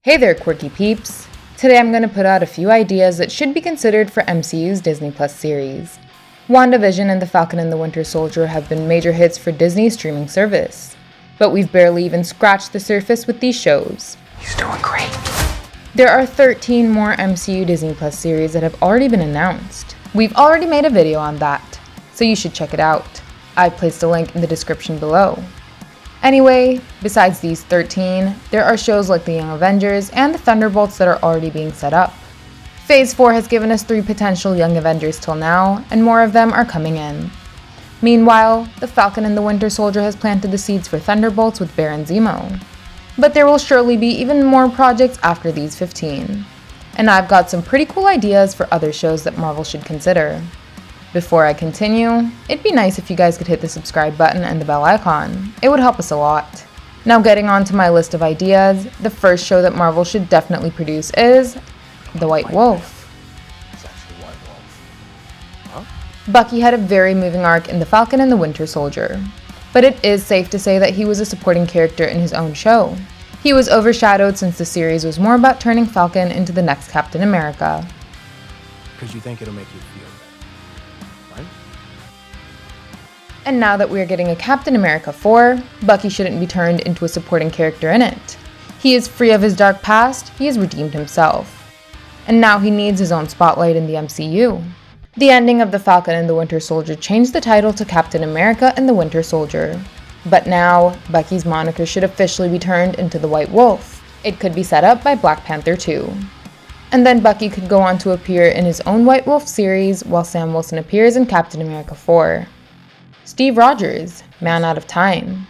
Hey there, quirky peeps! Today I'm going to put out a few ideas that should be considered for MCU's Disney Plus series. Wandavision and The Falcon and the Winter Soldier have been major hits for Disney's streaming service, but we've barely even scratched the surface with these shows. He's doing great. There are 13 more MCU Disney Plus series that have already been announced. We've already made a video on that, so you should check it out. I've placed a link in the description below. Anyway, besides these 13, there are shows like the Young Avengers and the Thunderbolts that are already being set up. Phase 4 has given us 3 potential Young Avengers till now, and more of them are coming in. Meanwhile, the Falcon and the Winter Soldier has planted the seeds for Thunderbolts with Baron Zemo. But there will surely be even more projects after these 15. And I've got some pretty cool ideas for other shows that Marvel should consider. Before I continue, it'd be nice if you guys could hit the subscribe button and the bell icon. It would help us a lot. Now getting on to my list of ideas, the first show that Marvel should definitely produce is The White Wolf. It's actually White Wolf. Huh? Bucky had a very moving arc in The Falcon and the Winter Soldier, but it is safe to say that he was a supporting character in his own show. He was overshadowed since the series was more about turning Falcon into the next Captain America. Because you think it'll make you feel better, right? And now that we are getting a Captain America 4, Bucky shouldn't be turned into a supporting character in it. He is free of his dark past, he has redeemed himself. And now he needs his own spotlight in the MCU. The ending of The Falcon and the Winter Soldier changed the title to Captain America and the Winter Soldier. But now, Bucky's moniker should officially be turned into the White Wolf. It could be set up by Black Panther 2. And then Bucky could go on to appear in his own White Wolf series while Sam Wilson appears in Captain America 4. Steve Rogers, Man Out of Time.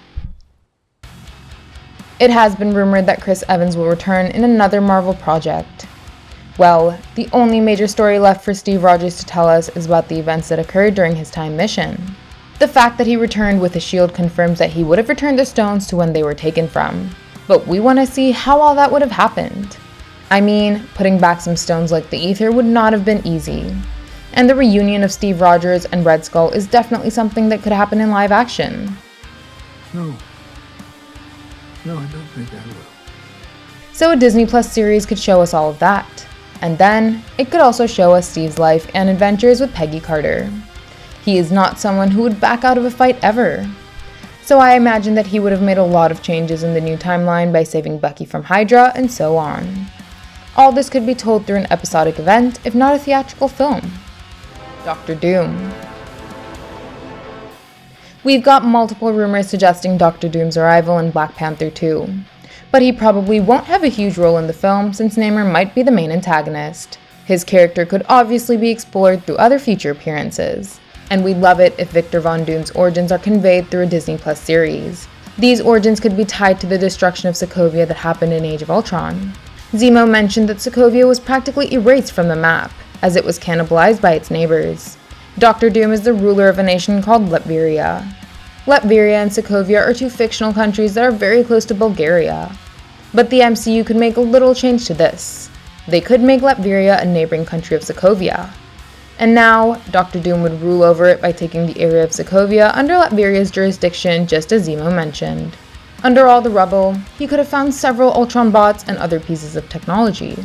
It has been rumored that Chris Evans will return in another Marvel project. Well, the only major story left for Steve Rogers to tell us is about the events that occurred during his time mission. The fact that he returned with a shield confirms that he would have returned the stones to when they were taken from. But we want to see how all that would have happened. I mean, putting back some stones like the Ether would not have been easy. And the reunion of Steve Rogers and Red Skull is definitely something that could happen in live action. No, I don't think I will. So a Disney Plus series could show us all of that. And then, it could also show us Steve's life and adventures with Peggy Carter. He is not someone who would back out of a fight ever. So I imagine that he would have made a lot of changes in the new timeline by saving Bucky from Hydra and so on. All this could be told through an episodic event, if not a theatrical film. Doctor Doom. We've got multiple rumors suggesting Doctor Doom's arrival in Black Panther 2. But he probably won't have a huge role in the film since Namor might be the main antagonist. His character could obviously be explored through other future appearances. And we'd love it if Victor Von Doom's origins are conveyed through a Disney Plus series. These origins could be tied to the destruction of Sokovia that happened in Age of Ultron. Zemo mentioned that Sokovia was practically erased from the map, as it was cannibalized by its neighbors. Dr. Doom is the ruler of a nation called Latveria. Latveria and Sokovia are 2 fictional countries that are very close to Bulgaria. But the MCU could make a little change to this. They could make Latveria a neighboring country of Sokovia. And now, Dr. Doom would rule over it by taking the area of Sokovia under Latveria's jurisdiction, just as Zemo mentioned. Under all the rubble, he could have found several Ultron bots and other pieces of technology.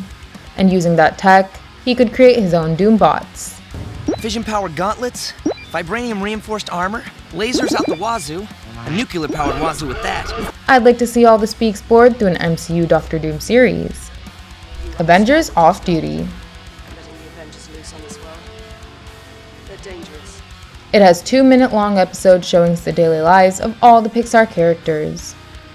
And using that tech, he could create his own Doom bots. Fission-powered gauntlets, vibranium-reinforced armor, lasers out the wazoo, a nuclear-powered wazoo at that. I'd like to see all this be explored through an MCU Doctor Doom series. Avengers Off Duty. It has 2-minute-long episodes showing us the daily lives of all the Pixar characters.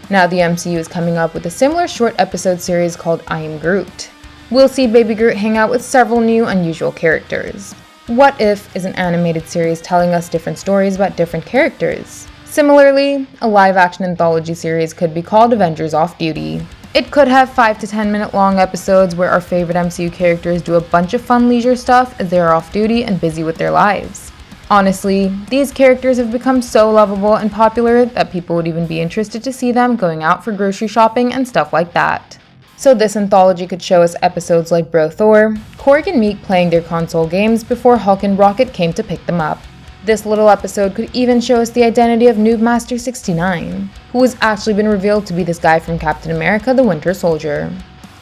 Now the MCU is coming up with a similar short episode series called I Am Groot. We'll see Baby Groot hang out with several new unusual characters. What If is an animated series telling us different stories about different characters. Similarly, a live-action anthology series could be called Avengers Off Duty. It could have 5 to 10 minute long episodes where our favorite MCU characters do a bunch of fun leisure stuff as they are off duty and busy with their lives. Honestly, these characters have become so lovable and popular that people would even be interested to see them going out for grocery shopping and stuff like that. So this anthology could show us episodes like Bro Thor, Korg and Meek playing their console games before Hulk and Rocket came to pick them up. This little episode could even show us the identity of Noob Master 69, who has actually been revealed to be this guy from Captain America the Winter Soldier.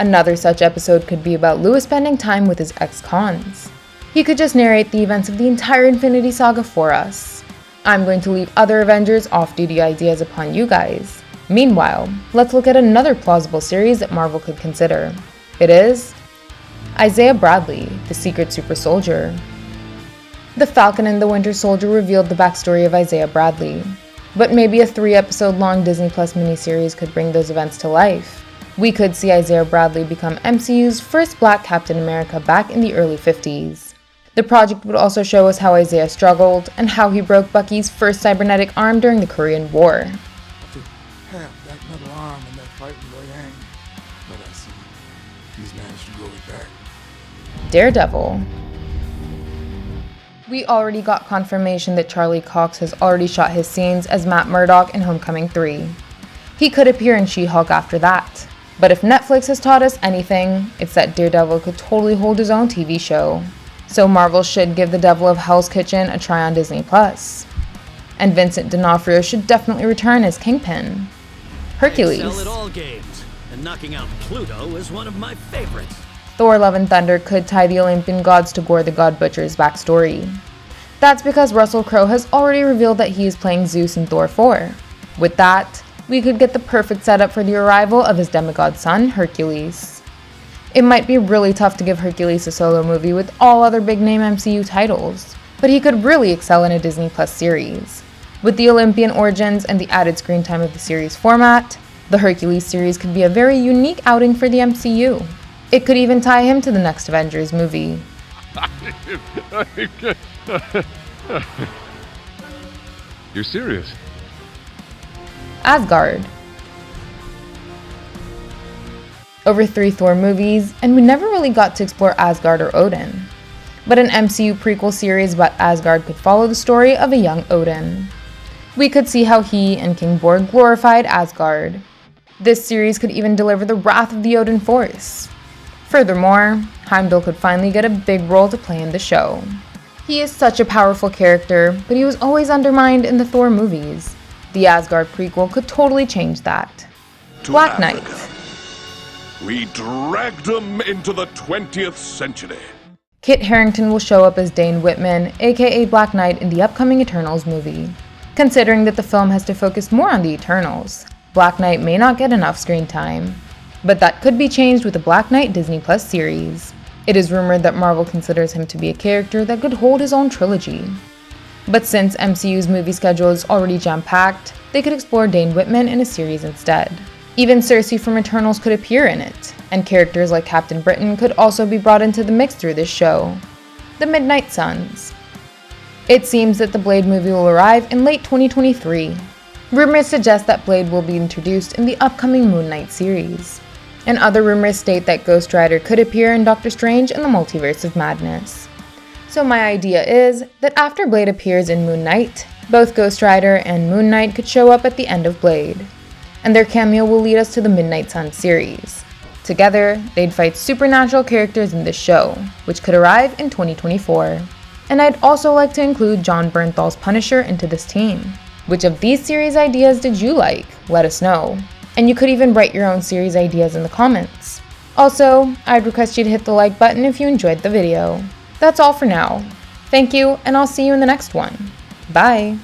Another such episode could be about Louis spending time with his ex-cons. He could just narrate the events of the entire Infinity Saga for us. I'm going to leave other Avengers off-duty ideas upon you guys. Meanwhile, let's look at another plausible series that Marvel could consider. It is Isaiah Bradley, the Secret Super Soldier. The Falcon and the Winter Soldier revealed the backstory of Isaiah Bradley, but maybe a 3-episode long Disney Plus miniseries could bring those events to life. We could see Isaiah Bradley become MCU's first Black Captain America back in the early 50s. The project would also show us how Isaiah struggled and how he broke Bucky's first cybernetic arm during the Korean War. To have that metal arm in that fight with Yang, but I see he's managed to grow it back. Daredevil. We already got confirmation that Charlie Cox has already shot his scenes as Matt Murdock in Homecoming 3. He could appear in She-Hulk after that. But if Netflix has taught us anything, it's that Daredevil could totally hold his own TV show. So Marvel should give the Devil of Hell's Kitchen a try on Disney+. And Vincent D'Onofrio should definitely return as Kingpin. Hercules. I excel at all games, and knocking out Pluto is one of my favorites. Thor Love and Thunder could tie the Olympian gods to Gore the God Butcher's backstory. That's because Russell Crowe has already revealed that he is playing Zeus in Thor 4. With that, we could get the perfect setup for the arrival of his demigod son, Hercules. It might be really tough to give Hercules a solo movie with all other big-name MCU titles, but he could really excel in a Disney Plus series. With the Olympian origins and the added screen time of the series format, the Hercules series could be a very unique outing for the MCU. It could even tie him to the next Avengers movie. You're serious? Asgard. Over 3 Thor movies, and we never really got to explore Asgard or Odin. But an MCU prequel series about Asgard could follow the story of a young Odin. We could see how he and King Borg glorified Asgard. This series could even deliver the wrath of the Odin Force. Furthermore, Heimdall could finally get a big role to play in the show. He is such a powerful character, but he was always undermined in the Thor movies. The Asgard prequel could totally change that. Black Knight. We dragged them into the 20th century. Kit Harington will show up as Dane Whitman, aka Black Knight, in the upcoming Eternals movie. Considering that the film has to focus more on the Eternals, Black Knight may not get enough screen time. But that could be changed with the Black Knight Disney Plus series. It is rumored that Marvel considers him to be a character that could hold his own trilogy. But since MCU's movie schedule is already jam-packed, they could explore Dane Whitman in a series instead. Even Cersei from Eternals could appear in it, and characters like Captain Britain could also be brought into the mix through this show. The Midnight Suns. It seems that the Blade movie will arrive in late 2023. Rumors suggest that Blade will be introduced in the upcoming Moon Knight series. And other rumors state that Ghost Rider could appear in Doctor Strange in the Multiverse of Madness. So my idea is that after Blade appears in Moon Knight, both Ghost Rider and Moon Knight could show up at the end of Blade. And their cameo will lead us to the Midnight Sun series. Together, they'd fight supernatural characters in this show, which could arrive in 2024. And I'd also like to include Jon Bernthal's Punisher into this team. Which of these series ideas did you like? Let us know. And you could even write your own series ideas in the comments. Also, I'd request you to hit the like button if you enjoyed the video. That's all for now. Thank you, and I'll see you in the next one. Bye!